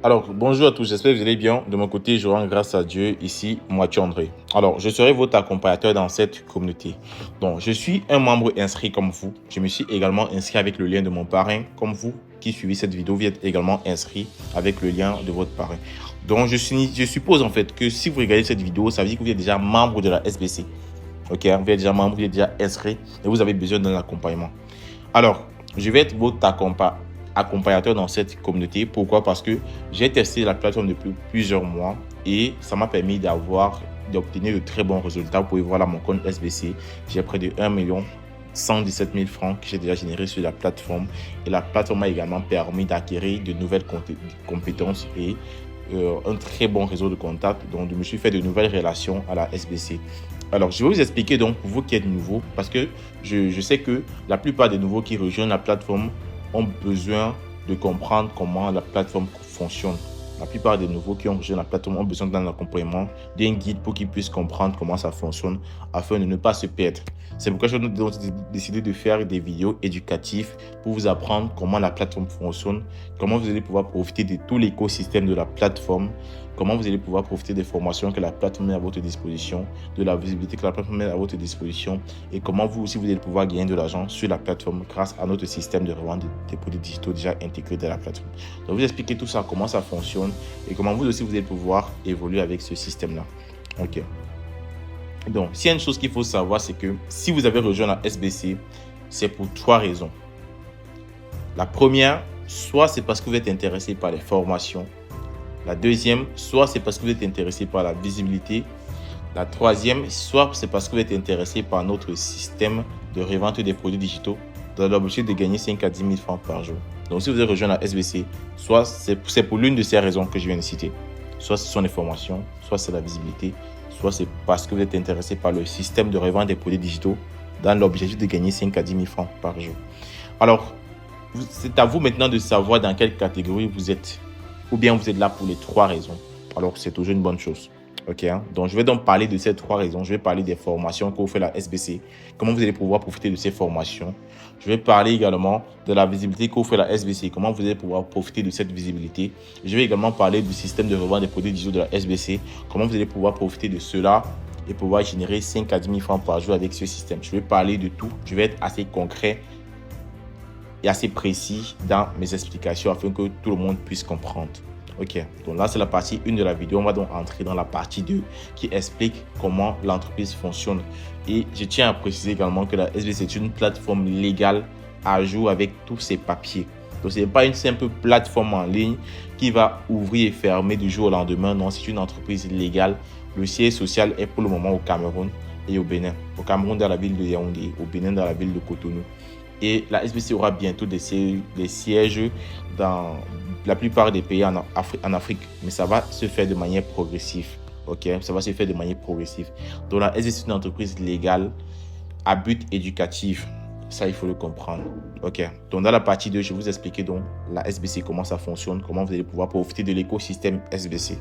Alors, bonjour à tous, j'espère que vous allez bien. De mon côté, je rends grâce à Dieu. Ici, Moitié André. Alors, je serai votre accompagnateur dans cette communauté. Donc, je suis un membre inscrit comme vous. Je me suis également inscrit avec le lien de mon parrain. Comme vous qui suivez cette vidéo, vous êtes également inscrit avec le lien de votre parrain. Donc, je suppose en fait que si vous regardez cette vidéo, ça veut dire que vous êtes déjà membre de la SBC. Ok, vous êtes déjà membre, vous êtes déjà inscrit et vous avez besoin d'un accompagnement. Alors, je vais être votre accompagnateur dans cette communauté. Pourquoi? Parce que j'ai testé la plateforme depuis plusieurs mois et ça m'a permis d'obtenir de très bons résultats. Vous pouvez voir là mon compte SBC. J'ai près de 1 117 000 francs que j'ai déjà généré sur la plateforme. Et la plateforme m'a également permis d'acquérir de nouvelles compétences et un très bon réseau de contacts. Donc, je me suis fait de nouvelles relations à la SBC. Alors, je vais vous expliquer donc pour vous qui êtes nouveau, parce que je sais que la plupart des nouveaux qui rejoignent la plateforme ont besoin de comprendre comment la plateforme fonctionne. La plupart des nouveaux qui ont rejoint la plateforme ont besoin d'un accompagnement, d'un guide pour qu'ils puissent comprendre comment ça fonctionne afin de ne pas se perdre. C'est pourquoi j'ai décidé de faire des vidéos éducatives pour vous apprendre comment la plateforme fonctionne, comment vous allez pouvoir profiter de tout l'écosystème de la plateforme, comment vous allez pouvoir profiter des formations que la plateforme met à votre disposition, de la visibilité que la plateforme met à votre disposition et comment vous aussi vous allez pouvoir gagner de l'argent sur la plateforme grâce à notre système de revente des produits digitaux déjà intégré dans la plateforme. Donc, vous expliquer tout ça, comment ça fonctionne et comment vous aussi vous allez pouvoir évoluer avec ce système-là. Ok. Donc, s'il y a une chose qu'il faut savoir, c'est que si vous avez rejoint la SBC, c'est pour 3 raisons. La première, soit c'est parce que vous êtes intéressé par les formations. La deuxième, soit c'est parce que vous êtes intéressé par la visibilité. La troisième, soit c'est parce que vous êtes intéressé par notre système de revente des produits digitaux dans l'objectif de gagner 5 à 10 000 francs par jour. Donc, si vous avez rejoint la SBC, soit c'est pour l'une de ces raisons que je viens de citer. Soit ce sont les formations, soit c'est la visibilité, soit c'est parce que vous êtes intéressé par le système de revente des produits digitaux dans l'objectif de gagner 5 à 10 000 francs par jour. Alors, c'est à vous maintenant de savoir dans quelle catégorie vous êtes. Ou bien vous êtes là pour les 3 raisons. Alors, c'est toujours une bonne chose. Ok, hein? Donc, je vais donc parler de ces 3 raisons. Je vais parler des formations que vous faites la SBC. Comment vous allez pouvoir profiter de ces formations. Je vais parler également de la visibilité que vous faites la SBC. Comment vous allez pouvoir profiter de cette visibilité. Je vais également parler du système de revente des produits digitaux de la SBC. Comment vous allez pouvoir profiter de cela et pouvoir générer 5 à 10 000 francs par jour avec ce système. Je vais parler de tout. Je vais être assez concret et assez précis dans mes explications afin que tout le monde puisse comprendre. Ok, donc là c'est la partie 1 de la vidéo. On va donc entrer dans la partie 2 qui explique comment l'entreprise fonctionne. Et je tiens à préciser également que la SBC est une plateforme légale à jour avec tous ses papiers. Donc ce n'est pas une simple plateforme en ligne qui va ouvrir et fermer du jour au lendemain. Non, c'est une entreprise légale. Le siège social est pour le moment au Cameroun et au Bénin. Au Cameroun dans la ville de Yaoundé, au Bénin dans la ville de Cotonou. Et la SBC aura bientôt des sièges dans la plupart des pays en Afrique. Mais ça va se faire de manière progressive. Ok, ça va se faire de manière progressive. Donc la SBC est une entreprise légale à but éducatif. Ça, il faut le comprendre. Ok, donc dans la partie 2, je vais vous expliquer donc la SBC, comment ça fonctionne, comment vous allez pouvoir profiter de l'écosystème SBC.